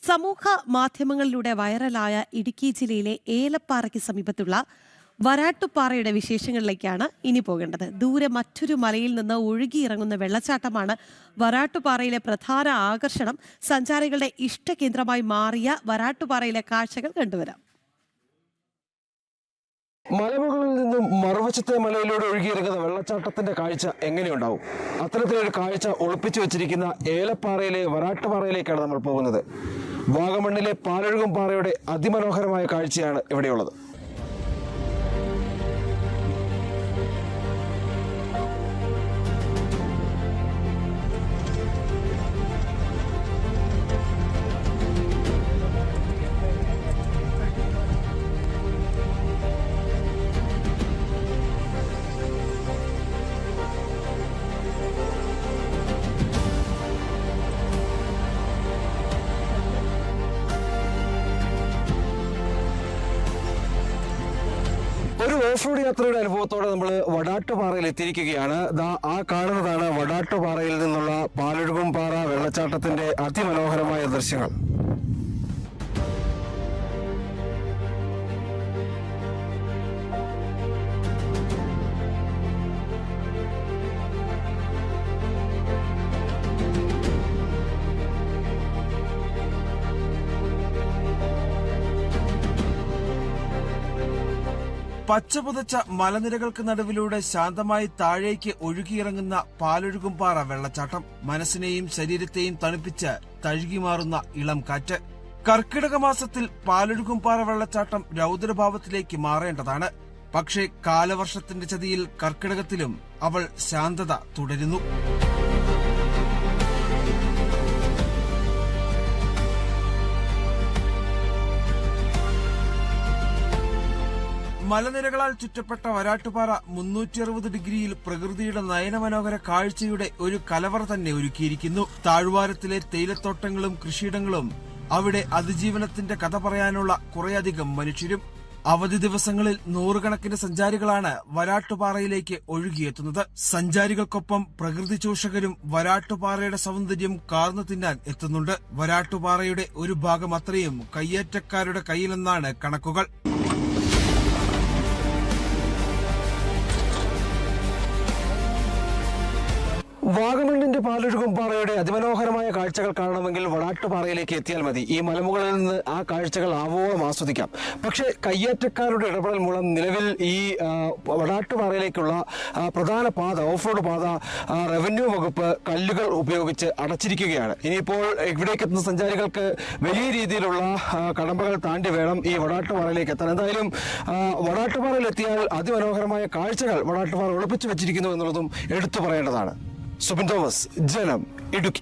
സമൂഹ മാധ്യമങ്ങളിലൂടെ വൈറലായ ഇടുക്കി ജില്ലയിലെ ഏലപ്പാറയ്ക്ക് സമീപത്തുള്ള വരാട്ടുപാറയുടെ വിശേഷങ്ങളിലേക്കാണ് ഇനി പോകേണ്ടത്. ദൂരെ മറ്റൊരു മലയിൽ നിന്ന് ഒഴുകിയിറങ്ങുന്ന വെള്ളച്ചാട്ടമാണ് വരാട്ടുപാറയിലെ പ്രധാന ആകർഷണം. സഞ്ചാരികളുടെ ഇഷ്ടകേന്ദ്രമായി മാറിയ വരാട്ടുപാറയിലെ കാഴ്ചകൾ കണ്ടുവരാം. മലമുകളിൽ നിന്നും മറുവശത്തെ മലയിലൂടെ ഒഴുകിയിറങ്ങുന്ന വെള്ളച്ചാട്ടത്തിന്റെ കാഴ്ച എങ്ങനെയുണ്ടാവും? അത്തരത്തിലൊരു കാഴ്ച ഒളിപ്പിച്ചു വെച്ചിരിക്കുന്ന ഏലപ്പാറയിലെ വരാട്ടുപാറയിലേക്കാണ് നമ്മൾ പോകുന്നത്. വാഗമണ്ണിലെ പാലൊഴുകും പാറയുടെ അതിമനോഹരമായ കാഴ്ചയാണ് ഇവിടെയുള്ളത്. ഒരു ഓഫ് റോഡ് യാത്രയുടെ അനുഭവത്തോടെ നമ്മൾ വടാട്ടുപാറയിൽ എത്തിയിരിക്കുകയാണ്. ആ കാണുന്നതാണ് വടാട്ടുപാറയിൽ നിന്നുള്ള പാലൊഴുകും പാറ വെള്ളച്ചാട്ടത്തിന്റെ അതിമനോഹരമായ ദൃശ്യങ്ങൾ. പച്ചപുതച്ച മലനിരകൾക്ക് നടുവിലൂടെ ശാന്തമായി താഴേക്ക് ഒഴുകിയിറങ്ങുന്ന പാലൊഴുകുംപാറ വെള്ളച്ചാട്ടം മനസ്സിനെയും ശരീരത്തെയും തണുപ്പിച്ച് തഴുകിമാറുന്ന ഇളം കാറ്റ്. കർക്കിടക മാസത്തിൽ പാലൊഴുകുംപാറ വെള്ളച്ചാട്ടം രൗദ്രഭാവത്തിലേക്ക് മാറേണ്ടതാണ്. പക്ഷേ കാലവർഷത്തിന്റെ ചതിയിൽ കർക്കിടകത്തിലും അവൾ ശാന്തത തുടരുന്നു. മലനിരകളാൽ ചുറ്റപ്പെട്ട വരാട്ടുപാറ 360 ഡിഗ്രിയിൽ പ്രകൃതിയുടെ നയനമനോഹര കാഴ്ചയുടെ ഒരു കലവറ തന്നെ ഒരുക്കിയിരിക്കുന്നു. താഴ്വാരത്തിലെ തേയിലത്തോട്ടങ്ങളും കൃഷിയിടങ്ങളും അവിടെ അതിജീവനത്തിന്റെ കഥ പറയാനുള്ള കുറേയധികം മനുഷ്യരും. അവധി ദിവസങ്ങളിൽ നൂറുകണക്കിന് സഞ്ചാരികളാണ് വരാട്ടുപാറയിലേക്ക് ഒഴുകിയെത്തുന്നത്. സഞ്ചാരികൾക്കൊപ്പം പ്രകൃതി ചൂഷകരും വരാട്ടുപാറയുടെ സൗന്ദര്യം കാർന്നു തിന്നാൻ എത്തുന്നുണ്ട്. വരാട്ടുപാറയുടെ ഒരു ഭാഗം അത്രയും കയ്യേറ്റക്കാരുടെ കയ്യിലെന്നാണ് കണക്കുകൾ. വാഗമണ്ണിന്റെ പാലൊഴുകും പാറയുടെ അതിമനോഹരമായ കാഴ്ചകൾ കാണണമെങ്കിൽ വടാട്ടുപാറയിലേക്ക് എത്തിയാൽ മതി. ഈ മലമുകളിൽ നിന്ന് ആ കാഴ്ചകൾ ആവോളം ആസ്വദിക്കാം. പക്ഷേ കയ്യേറ്റക്കാരുടെ ഇടപെടൽ മൂലം നിലവിൽ ഈ വടാട്ടുപാറയിലേക്കുള്ള പ്രധാന പാത, ഓഫ് റോഡ് പാത, റവന്യൂ വകുപ്പ് കല്ലുകൾ ഉപയോഗിച്ച് അടച്ചിരിക്കുകയാണ്. ഇനിയിപ്പോൾ ഇവിടേക്ക് എത്തുന്ന സഞ്ചാരികൾക്ക് വലിയ രീതിയിലുള്ള കടമ്പകൾ താണ്ടി വേണം ഈ വടാട്ടുപാറയിലേക്ക് എത്താൻ. എന്തായാലും വടാട്ടുപാറയിൽ എത്തിയാൽ അതിമനോഹരമായ കാഴ്ചകൾ വടാട്ടുപാറ ഒളിപ്പിച്ചു വെച്ചിരിക്കുന്നു എന്നുള്ളതും എടുത്തു പറയേണ്ടതാണ്. സുബിൻ തോമസ്, ജനം, ഇടുക്കി.